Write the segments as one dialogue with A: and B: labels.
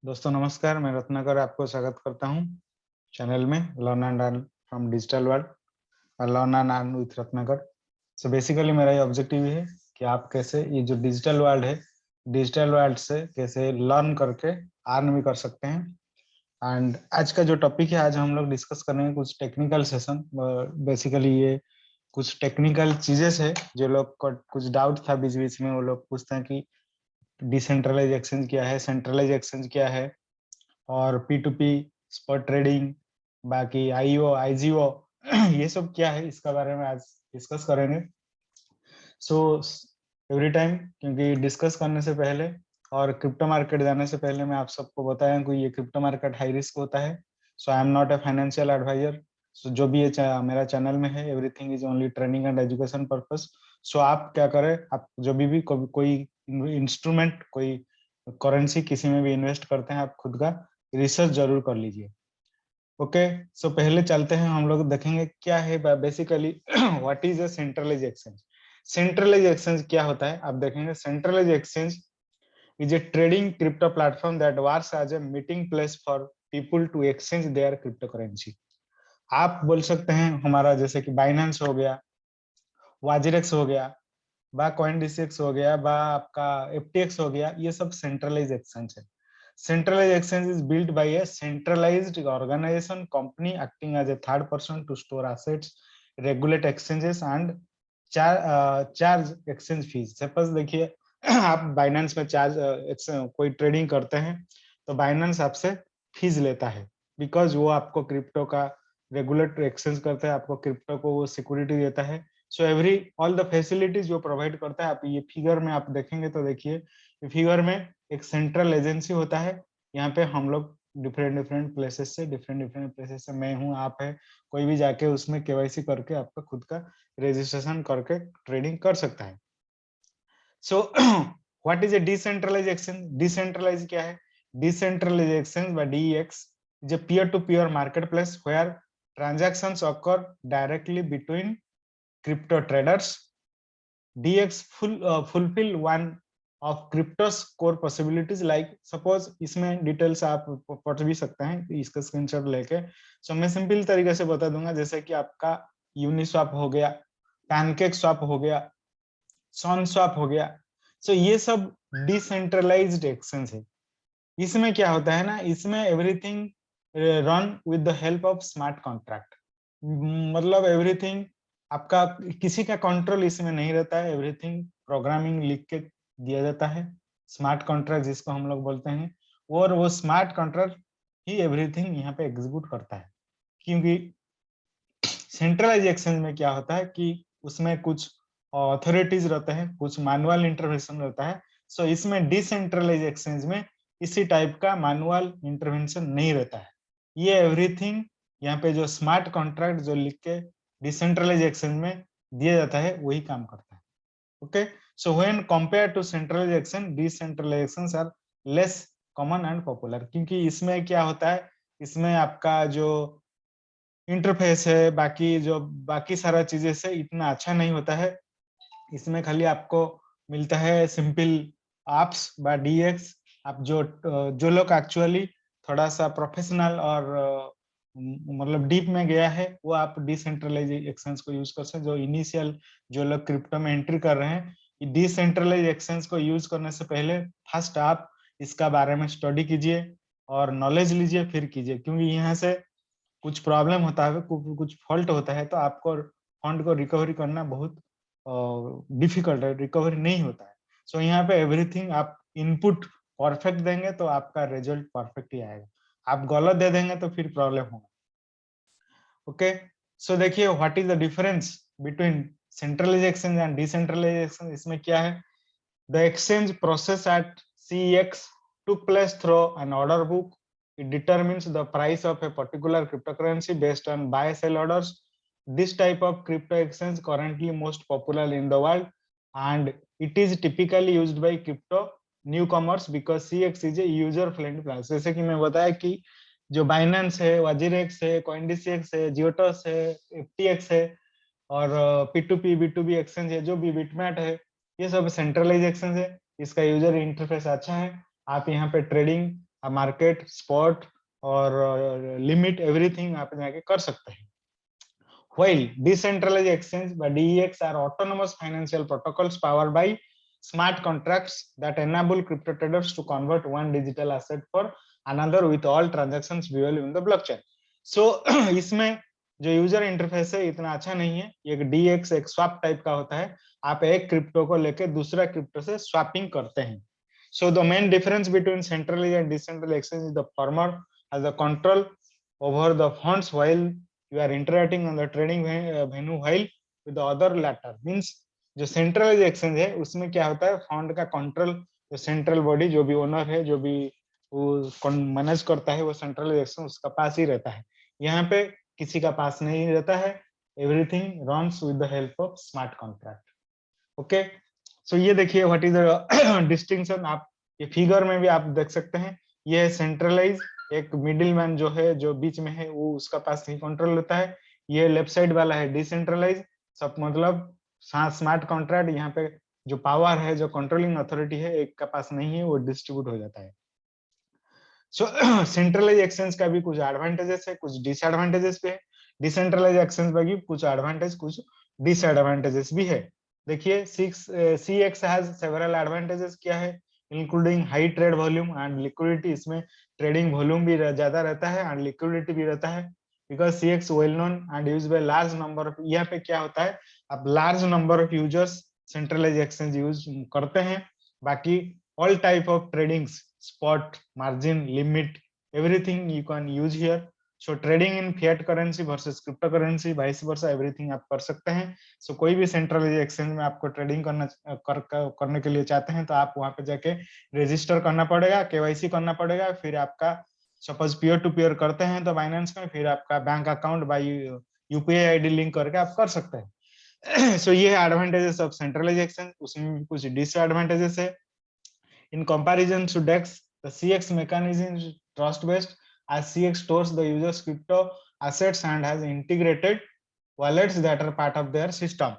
A: दोस्तों नमस्कार, मैं रत्नाकर आपको स्वागत करता हूं चैनल में learn and earn from digital world और learn and earn with Ratnakar. So basically मेरा ये ऑब्जेक्टिव है कि आप कैसे ये जो डिजिटल वर्ल्ड है, डिजिटल वर्ल्ड से कैसे लर्न करके अर्न भी कर सकते हैं। एंड आज का जो टॉपिक है, आज हम लोग डिस्कस करेंगे कुछ टेक्निकल सेशन। बेसिकली ये कुछ टेक्निकल चीजें है जो लोग को कुछ डाउट था बीच बीच में, वो लोग पूछते हैं कि डिसेंट्रलाइज एक्सचेंज क्या है, सेंट्रलाइज एक्सचेंज क्या है, और P to P spot trading, बाकी आईओ आईजीओ ये सब क्या है, इसका बारे में आज डिस्कस करेंगे। सो एवरी टाइम, क्योंकि डिस्कस करने से पहले और क्रिप्टो मार्केट जाने से पहले मैं आप सबको बताया कि ये क्रिप्टो मार्केट हाई रिस्क होता है। So I am not a financial adviser. So जो भी ये मेरा चैनल में है, everything is only training and education purpose. So आप क्या करें, आप जो भी कोई इंस्ट्रूमेंट, कोई करेंसी किसी में भी इन्वेस्ट करते हैं, आप खुद का रिसर्च जरूर कर लीजिए। ओके, सो पहले चलते हैं, हम लोग देखेंगे क्या है basically what is a centralize exchange. Centralize exchange क्या होता है आप देखेंगे। Centralize exchange is a trading crypto platform that works as a meeting place for people to exchange their crypto currency. आप बोल सकते हैं हमारा जैसे कि बाइनेंस हो गया, वाजिरेक्स हो गया, बा कॉइनडिसिक्स हो गया, बा आपका एफटीएक्स हो गया, ये सब सेंट्रलाइज एक्सचेंज है। Centralized exchange is built by a centralized organization company acting as a third person to store assets, regulate exchanges and charge exchange fees। Suppose देखिए आप बाइनेंस में कोई ट्रेडिंग करते हैं तो बाइनेंस आपसे फीस लेता है, बिकॉज वो आपको क्रिप्टो का रेगुलेट एक्सचेंज करता है, आपको क्रिप्टो को वो सिक्योरिटी देता है। So every all the facilities जो प्रोवाइड करता है, आप ये फिगर में आप देखेंगे तो देखिए फिगर में एक सेंट्रल एजेंसी होता है। यहाँ पे हम लोग डिफरेंट डिफरेंट प्लेसेस से मैं हूँ, आप है, कोई भी जाके उसमें केवाईसी करके आपका खुद का रजिस्ट्रेशन करके ट्रेडिंग कर सकता है। So what is a decentralize exchange. Decentralize क्या है? Decentralize exchange by DX is a peer to peer market place where transactions occur directly between crypto traders। DX fulfill one of crypto's core possibilities, like suppose इसमें details आप पढ़ भी सकते हैं इसका screenshot लेके। सो मैं सिंपल तरीके से बता दूंगा, जैसे कि आपका यूनिस्वैप हो गया, पैनकेक स्वैप हो गया, सॉन स्वैप हो गया। सो ये सब डिसेंट्रलाइज्ड एक्सचेंज है। इसमें क्या होता है ना, इसमें everything run with the help of smart contract. मतलब एवरीथिंग आपका किसी का कंट्रोल इसमें नहीं रहता है, एवरीथिंग प्रोग्रामिंग लिख के दिया जाता है, स्मार्ट कॉन्ट्रैक्ट जिसको हम लोग बोलते हैं। और वो स्मार्ट कॉन्ट्रैक्ट ही एवरीथिंग यहाँ पे एग्जीक्यूट करता है। क्योंकि सेंट्रलाइज एक्सचेंज में क्या होता है कि उसमें कुछ अथॉरिटीज रहते हैं, कुछ मैनुअल इंटरवेंशन रहता है। सो इसमें डिसेंट्रलाइज एक्सचेंज में इसी टाइप का मैनुअल इंटरवेंशन नहीं रहता है। ये एवरीथिंग यहाँ पे जो स्मार्ट कॉन्ट्रैक्ट जो लिख के डिसेंट्रलाइज एक्सचेंज में दिया जाता है वही काम करता है। Okay, so when compare to centralize exchange, decentralizations are less common and popular. क्योंकि इसमें क्या होता है, इसमें आपका जो इंटरफेस है, बाकी जो बाकी सारा चीजें से इतना अच्छा नहीं होता है। इसमें खाली आपको मिलता है सिंपल एप्स बा डीएक्स। आप जो लोग एक्चुअली थोड़ा सा प्रोफेशनल और मतलब डीप में गया है, वो आप डिसेंट्रलाइज एक्सचेंज को यूज कर सकते हैं। जो इनिशियल जो लोग क्रिप्टो में एंट्री कर रहे हैं, डिसेंट्रलाइज एक्सचेंज को यूज करने से पहले फर्स्ट आप इसका बारे में स्टडी कीजिए और नॉलेज लीजिए, फिर कीजिए। क्योंकि यहाँ से कुछ प्रॉब्लम होता है, कुछ फॉल्ट होता है, तो आपको फंड को रिकवरी करना बहुत डिफिकल्ट है, रिकवरी नहीं होता है। सो यहाँ पे एवरीथिंग आप इनपुट परफेक्ट देंगे तो आपका रिजल्ट परफेक्ट ही आएगा, आप गलत दे देंगे तो फिर प्रॉब्लम होगा। ओके, सो देखिए what is the difference between centralization and decentralization. इसमें क्या है, the exchange process at CEX took place through an order book. It determines the price of a particular cryptocurrency based on buy-sell orders. This type of crypto exchange currently most popular in the world, and it is typically used by crypto newcomers because CEX is a user-friendly platform। जैसे कि मैं बताया कि जो Binance है, वाजिरेक्स है, कॉइनडिसिक्स है, जियोटस है, FTX है, और P2P B2B एक्सचेंज है जो भी बिटमैट है, ये सब सेंट्रलाइज एक्सचेंज है। इसका यूजर इंटरफेस अच्छा है, आप यहाँ पे ट्रेडिंग आप मार्केट, स्पॉट और लिमिट एवरीथिंग आप जाके कर सकते हैं। While decentralized exchange by DEX are autonomous financial protocols powered by smart contracts that enable crypto traders to convert one digital asset for another with all transactions viewable in the blockchain. So इसमें जो user interface है इतना अच्छा नहीं है, एक DEX एक swap type का होता है, आप एक क्रिप्टो को लेके दूसरा क्रिप्टो से स्वैपिंग करते हैं। So the main difference between centralized and decentralized exchange is the former has the control over the funds while you are interacting on the trading venue, while with the other latter means जो centralise exchange है उसमें क्या होता है, fund का control जो central body जो भी ओनर है, जो भी वो मैनेज करता है, वो सेंट्रलाइज एक्सचेंज उसका पास ही रहता है। यहाँ पे किसी का पास नहीं रहता है, everything runs with the help of smart contract. Okay, so ये देखिए व्हाट इज द डिस्टिंक्शन, आप ये फिगर में भी आप देख सकते हैं, ये है सेंट्रलाइज, एक मिडिल मैन जो है जो बीच में है वो उसका पास ही कंट्रोल होता है। ये लेफ्ट साइड वाला है डिसेंट्रलाइज, सब मतलब स्मार्ट कॉन्ट्रैक्ट, यहाँ पे जो पावर है, जो कंट्रोलिंग अथॉरिटी है एक का पास नहीं है, वो डिस्ट्रीब्यूट हो जाता है। सो सेंट्रलाइज एक्सचेंज का भी कुछ एडवांटेजेस है, कुछ डिसएडवांटेजेस भी है। डिसेंट्रलाइज एक्सचेंज का भी कुछ एडवांटेज, कुछ डिसएडवांटेजेस भी है। देखिए CX हैज सेवरल एडवांटेजेस, क्या है, including high trade volume and liquidity, इसमें ट्रेडिंग वॉल्यूम भी ज्यादा रहता है एंड लिक्विडिटी भी रहता है, because CX well known and use by large number of, यहाँ पे क्या होता है, अब large number of users centralize exchange use करते हैं, बाकी all type of tradings, spot, margin, limit, everything you can use here. So trading in fiat currency versus cryptocurrency, vice versa, everything आप कर सकते हैं। So कोई भी सेंट्रलाइज एक्सचेंज में आपको ट्रेडिंग करने के लिए चाहते हैं तो आप वहां पे जाके रजिस्टर करना पड़ेगा, KYC करना पड़ेगा, फिर आपका सपोज पीयर टू पीयर करते हैं तो बाइनेंस में, फिर आपका bank account by UPI ID link करके आप कर सकते हैं। सो ये है एडवांटेजेस ऑफ सेंट्रलाइज एक्सचेंज, उसमें भी कुछ डिसएडवांटेजेस है। In comparison to DEX, the CX mechanism is trust-based, as CX stores the user's crypto assets and has integrated wallets that are part of their system.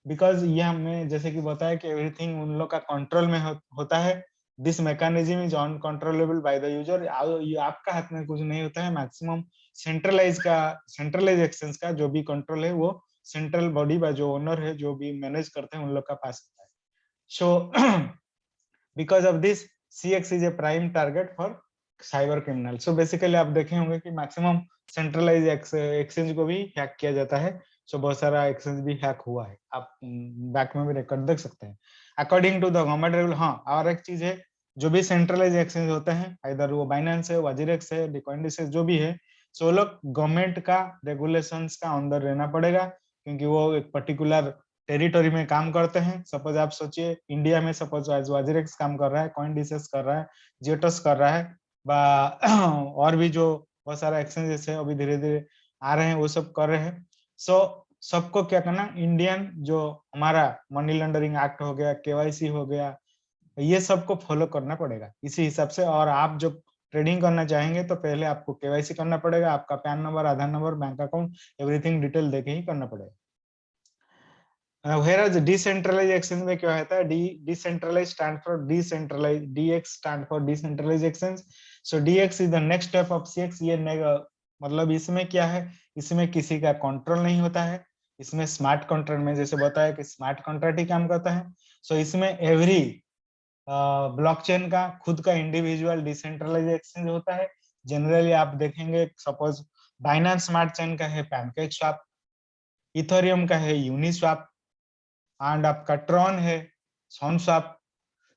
A: Because ये हमने जैसे कि बताया कि everything उन लोग का कंट्रोल में होता है, this mechanism is uncontrollable by the user, आपका हाथ में कुछ नहीं होता है, मैक्सिमम सेंट्रलाइज एक्सचेंज का जो भी कंट्रोल है वो सेंट्रल बॉडी बा जो ओनर है, जो भी मैनेज करते हैं उन लोग का पास होता है। सो because of this CX is a prime target for cyber criminal. So basically आप देखे होंगे कि मैक्सिमम सेंट्रलाइज एक्सचेंज को भी हैक किया जाता है, सो बहुत सारा एक्सचेंज भी हैक हुआ है, आप बैक में भी रिकॉर्ड देख सकते हैं according to the government rule. हाँ, और एक चीज है, जो भी सेंट्रलाइज एक्सचेंज होते हैं, इधर वो बाइनेंस है, वजीरेक्स है, डिकॉइनडिसेस जो भी है, सो लोग गवर्नमेंट का रेगुलेशंस का अंदर रहना पड़ेगा, क्योंकि वो एक पर्टिकुलर टेरिटोरी में काम करते हैं। सपोज आप सोचिए इंडिया में सपोज वजीरेक्स काम कर रहा है, कॉइनडिसेस कर रहा है, जियोटस कर रहा है, और भी जो बहुत सारा एक्सचेंजेस है अभी धीरे धीरे आ रहे हैं वो सब कर रहे हैं। सो सबको क्या करना, इंडियन जो हमारा मनी लॉन्ड्रिंग एक्ट हो गया, KYC हो गया, ये सबको फॉलो करना पड़ेगा इसी हिसाब से। और आप जब ट्रेडिंग करना चाहेंगे तो पहले आपको KYC करना पड़ेगा, आपका PAN number, Aadhaar number, bank account, everything detail देके ही करना पड़ेगा। whereas decentralized exchange में क्या होता है, decentralized stand for decentralized, DX stand for decentralized exchange. So DX is the next step of CX. ये मतलब इसमें क्या है, इसमें किसी का कंट्रोल नहीं होता है, इसमें स्मार्ट कॉन्ट्रैक्ट में जैसे बताया कि स्मार्ट कॉन्ट्रैक्ट ही काम करता है। सो इसमें एवरी ब्लॉकचेन का खुद का इंडिविजुअल डिसेंट्रलाइज एक्सचेंज होता है। जनरली आप देखेंगे सपोज बाइनेंस स्मार्ट चेन का है पैनकेक स्वैप, इथेरियम का है यूनिस्वैप, एंड आपका ट्रॉन है सॉनस्वैप।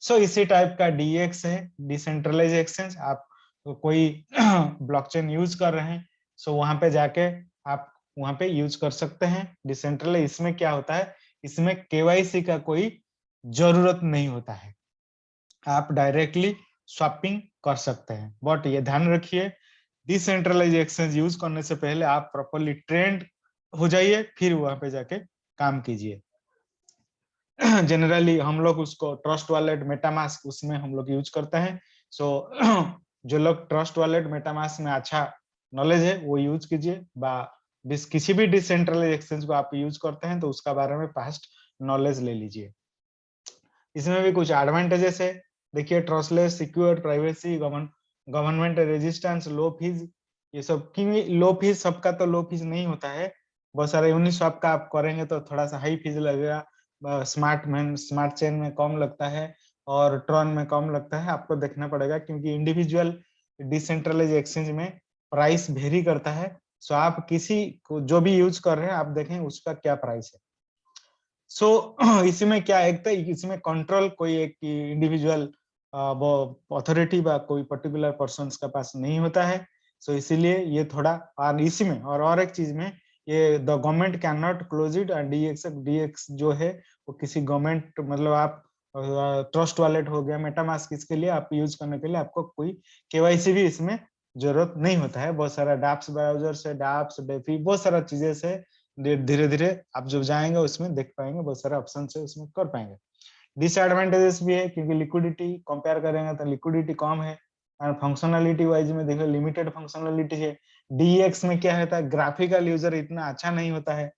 A: सो इसी टाइप का DX है, डिसेंट्रलाइज एक्सचेंज। आप कोई ब्लॉकचेन यूज कर रहे हैं, सो वहां पे जाके आप वहां पे यूज कर सकते हैं डिसेंट्रलाइज। इसमें क्या होता है, इसमें KYC का कोई जरूरत नहीं होता है, आप डायरेक्टली स्वैपिंग कर सकते हैं। बट ये ध्यान रखिए, डिसेंट्रलाइज एक्सचेंज यूज करने से पहले आप प्रॉपर्ली ट्रेंड हो जाइए, फिर वहां पे जाके काम कीजिए। जनरली हम लोग उसको ट्रस्ट वॉलेट, मेटामास्क, उसमें हम लोग यूज करते हैं। सो जो लोग ट्रस्ट वॉलेट, मेटामास्क में अच्छा नॉलेज है वो यूज कीजिए, किसी भी डिसेंट्रलाइज एक्सचेंज को आप यूज करते हैं तो उसका बारे में पास्ट नॉलेज ले लीजिए। इसमें भी कुछ एडवांटेजेस है, देखिए trustless, secure, privacy, government resistance, लो फीस, ये सब की लो फीस, सबका तो लो फीस नहीं होता है, बहुत सारे यूनिस्वाप का आप करेंगे तो थोड़ा सा हाई फीस लगेगा, स्मार्ट चेन में कम लगता है और ट्रॉन में कम लगता है, आपको देखना पड़ेगा क्योंकि इंडिविजुअल डिसेंट्रलाइज एक्सचेंज में प्राइस वेरी करता है। सो आप किसी को जो भी यूज कर रहे हैं आप देखें उसका क्या प्राइस है। सो इसमें क्या, एक तो इसमें कंट्रोल कोई एक इंडिविजुअल वो अथॉरिटी या कोई पर्टिकुलर पर्सन के पास नहीं होता है। सो इसीलिए ये थोड़ा, और इसमें और एक चीज में, ये the government can not close it, and DX जो है वो किसी गवर्नमेंट, मतलब आप ट्रस्ट वॉलेट हो गया, मेटामास्क, इसके लिए आप यूज करने के लिए आपको कोई केवाईसी भी इसमें जरूरत नहीं होता है। बहुत सारा डाप्स ब्राउजर से, डाप्स डेफी, बहुत सारा चीजें से धीरे धीरे आप जब जाएंगे उसमें देख पाएंगे, बहुत सारे ऑप्शन है उसमें कर पाएंगे। डिसएडवांटेजेस भी है क्योंकि लिक्विडिटी कंपेयर करेंगे तो लिक्विडिटी कम है, और फंक्शनलिटी वाइज में देखो लिमिटेड फंक्शनलिटी है। डीएक्स में क्या होता है, ग्राफिकल यूजर इतना अच्छा नहीं होता है।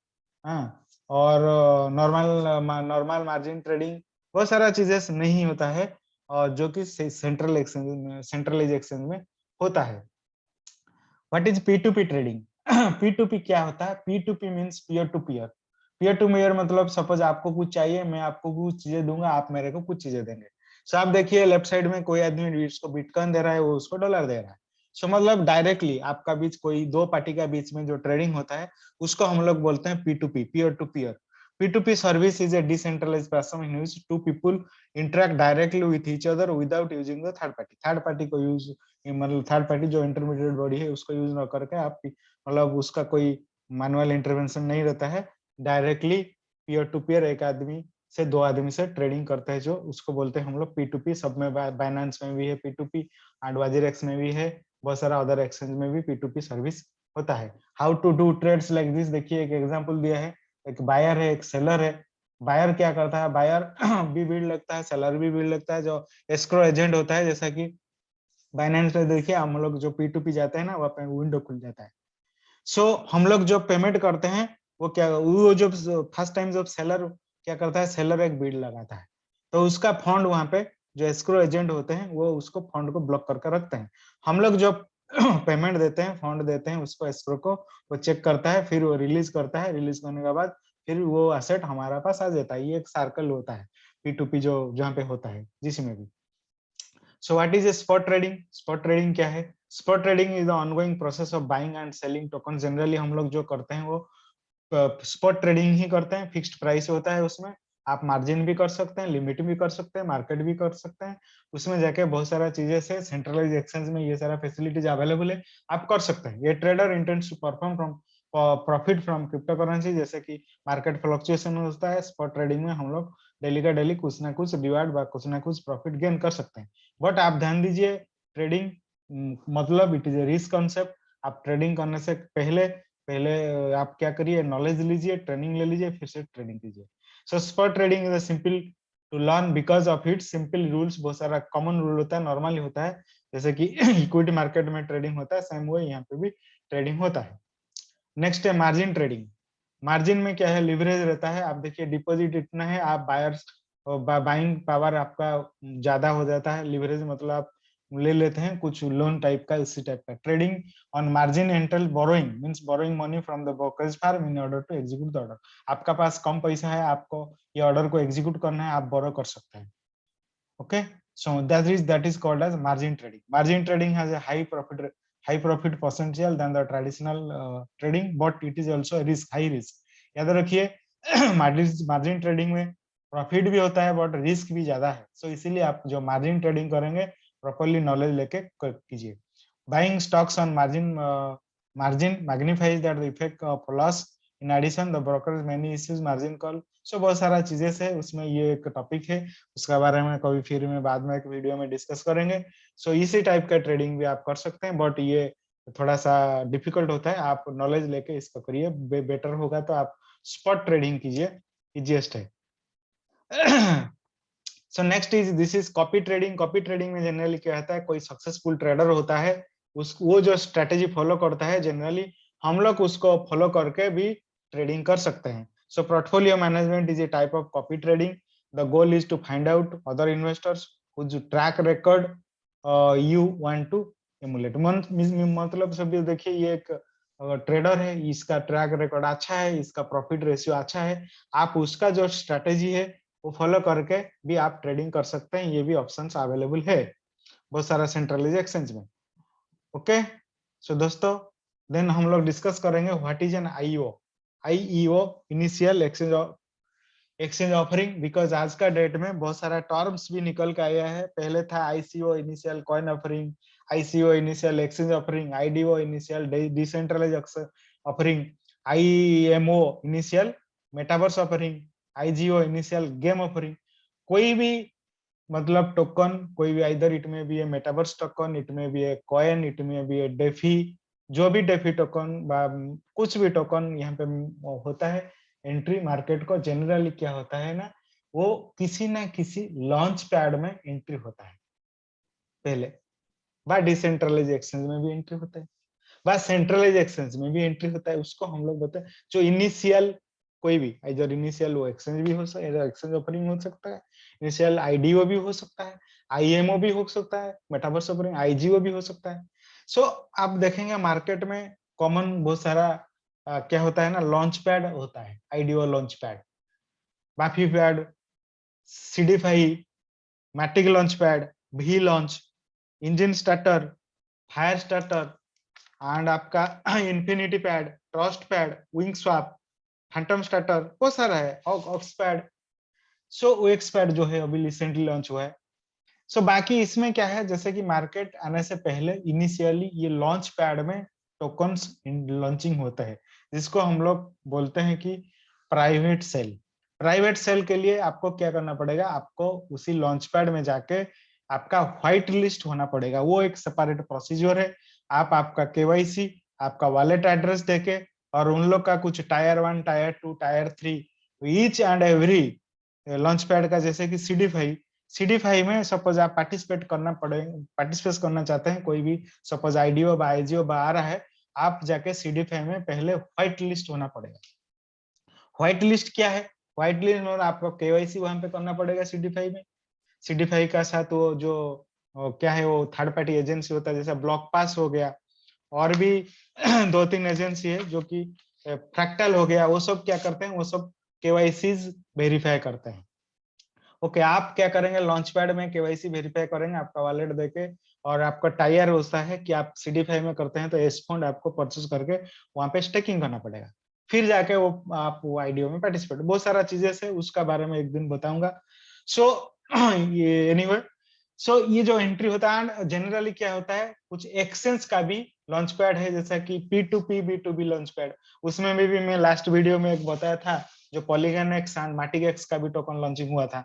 A: हाँ, और नॉर्मल मार्जिन ट्रेडिंग बहुत सारा चीजें नहीं होता है, और जो कि सेंट्रलाइज एक्सचेंज में होता है। What is P2P trading? P2P क्या होता है? P2P means peer to peer. Peer to peer मतलब सपोज आपको कुछ चाहिए, मैं आपको कुछ चीजें दूंगा, आप मेरे को कुछ चीजें देंगे। सो आप देखिए लेफ्ट साइड में कोई आदमी उसको बिटकॉइन दे रहा है, वो उसको डॉलर दे रहा है। सो मतलब डायरेक्टली आपका बीच कोई दो पार्टी का बीच में जो ट्रेडिंग होता है उसको हम लोग बोलते हैं P2P, peer to peer. P2P service is a decentralized platform in which two people interact directly with each other without using the third party। Third party को यूज, मतलब थर्ड पार्टी जो इंटरमीडिएट बॉडी है उसको use ना करके आप, मतलब उसका कोई मैनुअल इंटरवेंशन नहीं रहता है, डायरेक्टली पीयर टू पीयर एक आदमी से दो आदमी से ट्रेडिंग करते हैं, जो उसको बोलते हैं हम लोग P2P। सब में बाइनेंस में भी है P2P, एंड वाजीरेक्स में भी है, बहुत सारा अदर एक्सचेंज में भी P2P सर्विस होता है। How to do trades like this, देखिए एक एग्जांपल दिया है, एक बायर है एक सेलर है। बायर क्या करता है, बायर भी भीड़ लगता है, सेलर भी भीड़ लगता है, जो एस्क्रो एजेंट होता है, जैसा कि बाइनेंस पे देखिए हम लोग जो P2P जाते हैं ना, वहाँ पे विंडो खुल जाता है। सो हम लोग जो पेमेंट करते हैं वो क्या, वो जो फर्स्ट टाइम जब सेलर क्या करता है, सेलर एक बिड लगाता है, तो उसका फंड वहां पे जो एस्क्रो एजेंट होते हैं वो उसको फंड को ब्लॉक करके रखते हैं। हम लोग जो पेमेंट देते हैं, फंड देते हैं उसको, एस्क्रो को, वो चेक करता है, फिर वो रिलीज करता है, रिलीज करने के बाद फिर वो एसेट हमारा पास आ जाता है। ये एक सर्कल होता है P2P जो जहाँ पे होता है जिसमें भी। So what is a spot trading? Spot trading क्या है? Spot trading is the ongoing process of buying and selling tokens। Generally हम लोग जो करते हैं वो स्पॉट ट्रेडिंग ही करते हैं, फिक्स्ड प्राइस होता है उसमें। आप मार्जिन भी कर सकते हैं, लिमिट भी कर सकते हैं, मार्केट भी कर सकते हैं। उसमें जाके बहुत सारा चीजें से सेंट्रलाइज एक्सचेंज में ये सारा फैसिलिटीज अवेलेबल है, आप कर सकते हैं। ये trader intends to perform from profit from crypto currency, जैसे कि मार्केट फ्लक्चुएशन होता है, स्पॉट ट्रेडिंग में हम लोग डेली का डेली कुछ ना कुछ डिवाइड व कुछ ना कुछ प्रॉफिट गेन कर सकते हैं। बट आप ध्यान दीजिए, ट्रेडिंग मतलब it is a risk concept. आप ट्रेडिंग करने से पहले पहले आप क्या करिए, नॉलेज लीजिए, ट्रेनिंग ले लीजिए, फिर से ट्रेडिंग कीजिए। So spot trading is simple to learn because of it simple rules. बहुत सारा कॉमन रूल होता है, नॉर्मली होता है, जैसे कि इक्विटी मार्केट में ट्रेडिंग होता है, सेम वो यहाँ पे भी ट्रेडिंग होता है। नेक्स्ट है मार्जिन ट्रेडिंग। मार्जिन में क्या है, लिवरेज रहता है। आप देखिए डिपॉजिट इतना है, आप बायर्स बाइंग पावर आपका ज्यादा हो जाता है। लिवरेज मतलब आप ले लेते हैं कुछ लोन टाइप का, इसी टाइप का। Trading on margin entails borrowing means borrowing money from the brokerage firm in order to execute the order. आपका पास कम पैसा है, आपको ये ऑर्डर को एग्जीक्यूट करना है, आप बोरो कर सकते हैं। Okay, so that is called as margin trading. Margin trading has a high profit potential than the traditional trading, but it is also a risk, high risk। याद रखिए मार्जिन ट्रेडिंग में प्रॉफिट भी होता है बट रिस्क भी ज्यादा है। सो इसीलिए आप जो मार्जिन ट्रेडिंग करेंगे प्रॉपरली नॉलेज लेके कीजिए। Buying stocks on margin magnifies that the effect of loss. In addition the brokers many issues margin call. So बहुत सारा चीजें से उसमें ये एक टॉपिक है, उसके बारे में कभी फिर में बाद में एक वीडियो में डिस्कस करेंगे। सो इसी टाइप का ट्रेडिंग भी आप कर सकते हैं, बट ये थोड़ा सा डिफिकल्ट होता है। आप नॉलेज लेके इसको करिए, बेटर होगा तो आप स्पॉट ट्रेडिंग कीजिए, इजिएस्ट है। So next is this is copy trading. Copy trading में जनरली क्या होता है, कोई सक्सेसफुल ट्रेडर होता है, उस वो जो स्ट्रेटेजी फॉलो करता है, जनरली हम लोग उसको फॉलो करके भी ट्रेडिंग कर सकते हैं। So portfolio management is a type of copy trading. The goal is to find out other investors whose track record you want to emulate मतलब सब देखिए, ये एक ट्रेडर है, इसका ट्रैक रिकॉर्ड अच्छा है, इसका प्रॉफिट रेशियो अच्छा है, आप उसका जो स्ट्रेटेजी है वो फॉलो करके भी आप ट्रेडिंग कर सकते हैं। ये भी ऑप्शंस अवेलेबल है बहुत सारा सेंट्रलाइज एक्सचेंज में। ओके, सो दोस्तों देन हम लोग डिस्कस करेंगे what is an IEO. IEO initial exchange offering, because आज का डेट में बहुत सारा टर्म्स भी निकल के आया है। पहले था ICO initial coin offering, ICO initial exchange offering, IDO initial decentralize offering, IMO initial metaverse offering, IGO initial game offering. कोई भी मतलब टोकन, कोई भी इधर इट में भी है मेटावर्स टोकन, इट में भी है कॉइन, इट में भी है डेफी, जो भी डेफी टोकन कुछ भी टोकन यहाँ पे होता है। एंट्री मार्केट को जनरली क्या होता है ना, वो किसी ना किसी लॉन्च पैड में एंट्री होता है पहले, बा डिसेंट्रलाइज एक्सचेंज में भी एंट्री होता है, बस सेंट्रलाइज एक्सचेंज में भी एंट्री होता है। उसको हम लोग बोलते हैं जो इनिशियल, कोई भी इधर इनिशियल वो एक्सचेंज भी हो सकता है, एक्सचेंज ओपनिंग हो सकता है, इनिशियल आईडीओ भी हो सकता है, आईएमओ भी हो सकता है, मेटावर्स ओपनिंग आईजीओ भी हो सकता है। सो आप देखेंगे मार्केट में कॉमन बहुत सारा क्या होता है ना, लॉन्च पैड होता है, आईडीओ लॉन्च पैड, बाफी pad, Seedify, Matic launch pad, भी launch, engine starter, fire starter, and आपका infinity pad, trust pad, wing swap, phantom starter, बहुत सारा है, ox pad. So OX pad जो है अभी रिसेंटली लॉन्च हुआ है। सो बाकी इसमें क्या है, जैसे कि मार्केट आने से पहले इनिशियली ये लॉन्च पैड में टोकन्स लॉन्चिंग होता है, जिसको हम लोग बोलते हैं कि प्राइवेट सेल। प्राइवेट सेल के लिए आपको क्या करना पड़ेगा, आपको उसी लॉन्च पैड में जाके आपका व्हाइट लिस्ट होना पड़ेगा। वो एक सेपरेट प्रोसीजर है। आप आपका केवाईसी, आपका वॉलेट एड्रेस देके, और उन लोग का कुछ tyre 1, tyre 2, tyre 3, each and every launch pad का, जैसे कि सीडी फाइव में सपोज आप पार्टिसिपेट करना चाहते हैं, कोई भी सपोज आईडीओ बा आईजीओ बा आ रहा है, आप जाके सीडी फाइव में पहले व्हाइट लिस्ट होना पड़ेगा। व्हाइट लिस्ट क्या है, व्हाइट लिस्ट में आपको केवाईसी वहां पे करना पड़ेगा सीडी फाइव में। सीडी फाइव का साथ वो जो क्या है, वो थर्ड पार्टी एजेंसी होता है, जैसे ब्लॉक पास हो गया, और भी 2-3 एजेंसी है जो कि फ्रैक्टल हो गया, वो सब क्या करते हैं, वो सब केवाईसी वेरीफाई करते हैं। ओके, आप क्या करेंगे, लॉन्च पैड में केवाईसी वेरीफाई करेंगे आपका वॉलेट देके, और आपका टायर होता है कि आप सीडी फाइव में करते हैं तो एस फंड आपको परचेज करके वहां पे स्टेकिंग करना पड़ेगा, फिर जाके वो आप वो आईडीओ में पार्टिसिपेट, बहुत सारा चीजें से उसका बारे में एक दिन बताऊंगा। सो ये एनीवे, सो ये जो एंट्री होता है जनरली क्या होता है, कुछ एक्सचेंज का भी लॉन्च पैड है, जैसा कि P2P B2B लॉन्च पैड, उसमें भी मैं लास्ट वीडियो में एक बताया था, जो Polygon X and Matic X का भी टोकन लॉन्चिंग हुआ था।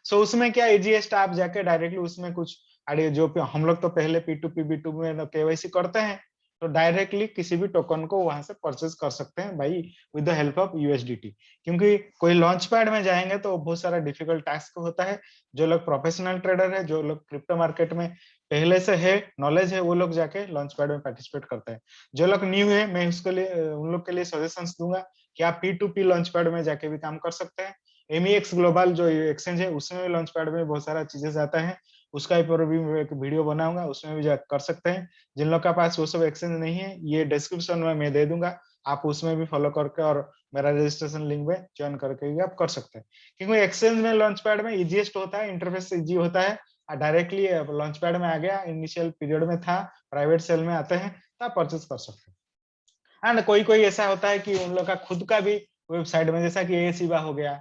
A: सो उसमें क्या इजीएस्ट, आप जाके डायरेक्टली उसमें कुछ जो हम लोग तो पहले P2P B2B में केवाईसी करते हैं, तो डायरेक्टली किसी भी टोकन को वहां से परचेज कर सकते हैं भाई, with the help of USDT. क्योंकि कोई लॉन्च पैड में जाएंगे तो बहुत सारा डिफिकल्ट टास्क होता है। जो लोग प्रोफेशनल ट्रेडर है, जो लोग क्रिप्टो मार्केट में पहले से है नॉलेज है, वो लोग जाके लॉन्च पैड में पार्टिसिपेट करते हैं। जो लोग न्यू है, मैं उसके लिए उन लोग के लिए सजेशंस दूंगा कि आप P2P लॉन्च पैड में जाके भी काम कर सकते हैं। एमईएक्स ग्लोबल जो एक्सचेंज है, उसमें भी लॉन्च पैड में बहुत सारा चीजें आता है, उसका ऊपर भी मैं एक वीडियो बनाऊंगा, उसमें भी कर सकते हैं। जिन लोग का पास वो सब एक्सचेंज नहीं है, ये डिस्क्रिप्शन में मैं दे दूंगा, आप उसमें भी फॉलो करके और मेरा रजिस्ट्रेशन लिंक में ज्वाइन करके भी आप कर सकते हैं। क्योंकि एक्सचेंज में लॉन्च पैड में इजीएस्ट होता है, इंटरफेस इजी होता है, डायरेक्टली लॉन्च पैड में आ गया, इनिशियल पीरियड में था, प्राइवेट सेल में आते हैं तो आप परचेज कर सकते हैं। एंड कोई कोई ऐसा होता है कि उन लोग का खुद का भी वेबसाइट में, जैसा कि ए सिबा हो गया,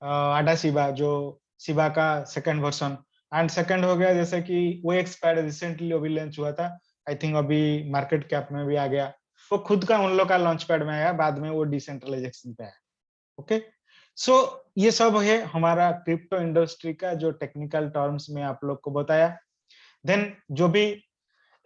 A: आडा सिबा, जो सिबा का सेकंड वर्जन, एंड सेकंड हो गया जैसे कि वो एक्सपायर्ड रिसेंटली अभी लॉन्च हुआ था, आई थिंक अभी मार्केट कैप में भी आ गया, वो खुद का उन लोग का लॉन्च पैड में आया, बाद में वो डिसेंट्रलाइजेशन पे आया। ओके, सो ये सब है हमारा क्रिप्टो इंडस्ट्री का जो टेक्निकल टर्म्स में आप लोग को बताया। देन जो भी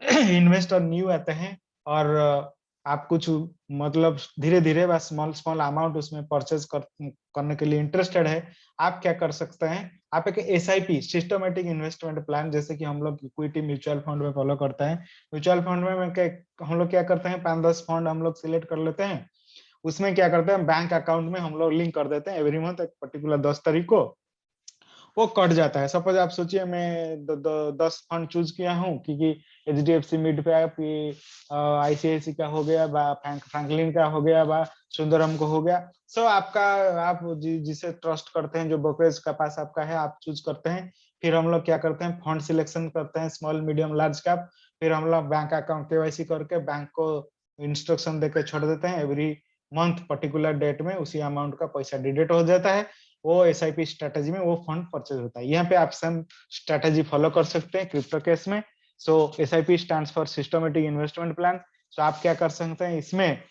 A: इन्वेस्टर न्यू आते हैं और आप कुछ मतलब धीरे धीरे बस स्मॉल स्मॉल अमाउंट उसमें परचेज करने के लिए इंटरेस्टेड है, आप क्या कर सकते हैं, आप एक एसआईपी सिस्टमेटिक इन्वेस्टमेंट प्लान, जैसे कि हम लोग इक्विटी म्यूचुअल फंड में फॉलो करते हैं। म्यूचुअल फंड में हम लोग क्या करते हैं, 5-10 फंड हम लोग सिलेक्ट कर लेते हैं, उसमें क्या करते हैं, बैंक अकाउंट में हम लोग लिंक कर देते हैं एवरी मंथ एक पर्टिकुलर 10 तारीख को, वो कट जाता है। सपोज आप सोचिए मैं 10 फंड चूज किया हूँ, क्योंकि HDFC मिड पे ICICI का हो गया, फ्रैंकलिन का हो गया, सुंदरम को हो गया। सो आपका, आप जिसे ट्रस्ट करते हैं, जो ब्रोकरेज का पास आपका है, आप चूज करते हैं। फिर हम लोग क्या करते हैं, फंड सिलेक्शन करते हैं, स्मॉल मीडियम लार्ज कैप। फिर हम लोग बैंक अकाउंट KYC करके बैंक को इंस्ट्रक्शन देकर छोड़ देते हैं। एवरी मंथ पर्टिकुलर डेट में उसी अमाउंट का पैसा डिडक्ट हो जाता है। वो SIP स्ट्रेटेजी में वो फंड परचेज होता है। यहाँ पे आप सेम स्ट्रेटेजी फॉलो कर सकते हैं क्रिप्टो केस में। So SIP stands for systematic investment plan. So आप क्या कर सकते हैं, इसमें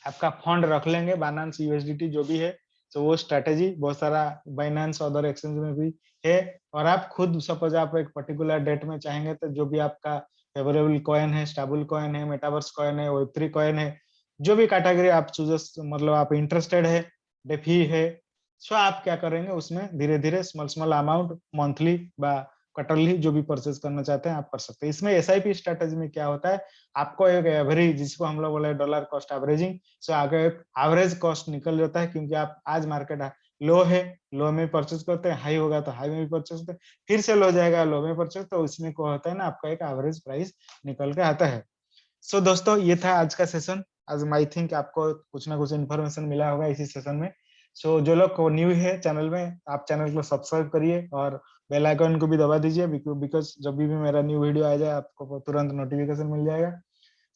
A: आपका फंड रख लेंगे बाइनेंस USDT जो भी है। तो वो स्ट्रेटेजी बहुत सारा बाइनेंस अदर एक्सचेंज में भी है। और आप खुद सपोज आप एक पर्टिकुलर डेट में चाहेंगे तो जो भी आपका फेवरेबल कॉइन है, स्टेबल कॉइन है, मेटावर्स कॉइन है, Web3 कॉइन है, जो भी कैटेगरी आप चूज, मतलब आप इंटरेस्टेड है, डेफी है, सो आप क्या करेंगे, उसमें धीरे धीरे स्मॉल स्मॉल अमाउंट मंथली बा क्वार्टरली जो भी परचेज करना चाहते हैं आप कर सकते हैं। इसमें SIP स्ट्रेटेजी में क्या होता है, आपको एक एवरेज, जिसको हम लोग बोले डॉलर कॉस्ट एवरेजिंग, सो आगे एक एवरेज कॉस्ट निकल जाता है। क्योंकि आप आज मार्केट लो है, लो में परचेज करते हैं, हाई होगा तो हाई में भी परचेज करते हैं, फिर से लो जाएगा, लो में परचेज, तो इसमें क्या होता है ना, आपका एक एवरेज प्राइस निकल के आता है। सो दोस्तों, ये था आज का सेशन। आज आई थिंक आपको कुछ ना कुछ इन्फॉर्मेशन मिला होगा इसी सेशन में। सो जो लोग न्यू है चैनल में, आप चैनल को सब्सक्राइब करिए और बेल आइकन को भी दबा दीजिए, बिकॉज जब भी मेरा न्यू वीडियो आ जाए आपको तुरंत नोटिफिकेशन मिल जाएगा।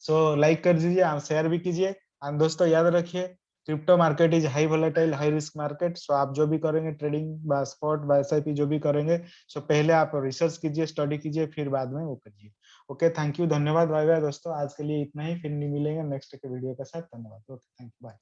A: सो लाइक कर दीजिए, आप शेयर भी कीजिए। और दोस्तों याद रखिए, crypto market is high volatile high risk market. So आप जो भी करेंगे, ट्रेडिंग स्पॉट SIP जो भी करेंगे, सो पहले आप रिसर्च कीजिए, स्टडी कीजिए, फिर बाद में वो करिए। ओके, थैंक यू, धन्यवाद, बाय बाय दोस्तों। आज के लिए इतना ही, फिर नहीं मिलेंगे नेक्स्ट के वीडियो के साथ। धन्यवाद, ओके, थैंक यू, बाय।